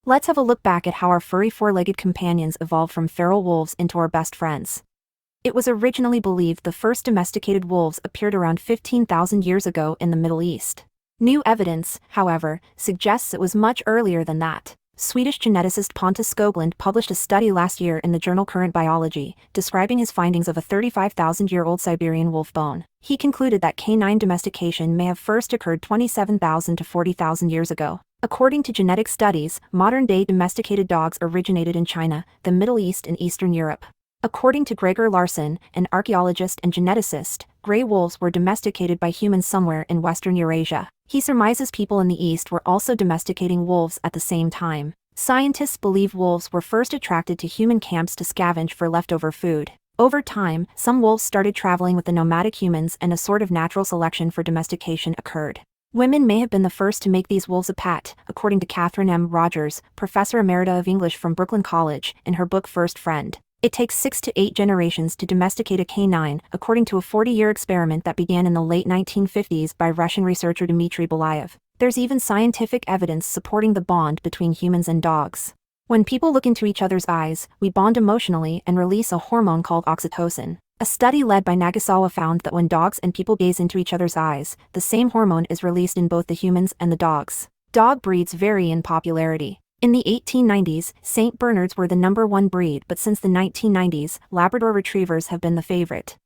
Let's have a look back at how our furry four-legged companions evolved from feral wolves into our best friends. It was originally believed the first domesticated wolves appeared around 15,000 years ago in the Middle East. New evidence, however, suggests it was much earlier than that. Swedish geneticist Pontus Skoglund published a study last year in the journal Current Biology, describing his findings of a 35,000-year-old Siberian wolf bone. He concluded that canine domestication may have first occurred 27,000 to 40,000 years ago. According to genetic studies, modern-day domesticated dogs originated in China, the Middle East and Eastern Europe. According to Gregor Larson, an archaeologist and geneticist, gray wolves were domesticated by humans somewhere in Western Eurasia. He surmises people in the East were also domesticating wolves at the same time. Scientists believe wolves were first attracted to human camps to scavenge for leftover food. Over time, some wolves started traveling with the nomadic humans and a sort of natural selection for domestication occurred. Women may have been the first to make these wolves a pet, according to Catherine M. Rogers, professor emerita of English from Brooklyn College, in her book First Friend. It takes 6 to 8 generations to domesticate a canine, according to a 40-year experiment that began in the late 1950s by Russian researcher Dmitry Belayev. There's even scientific evidence supporting the bond between humans and dogs. When people look into each other's eyes, we bond emotionally and release a hormone called oxytocin. A study led by Nagasawa found that when dogs and people gaze into each other's eyes, the same hormone is released in both the humans and the dogs. Dog breeds vary in popularity. In the 1890s, St. Bernards were the #1 breed, but since the 1990s, Labrador Retrievers have been the favorite.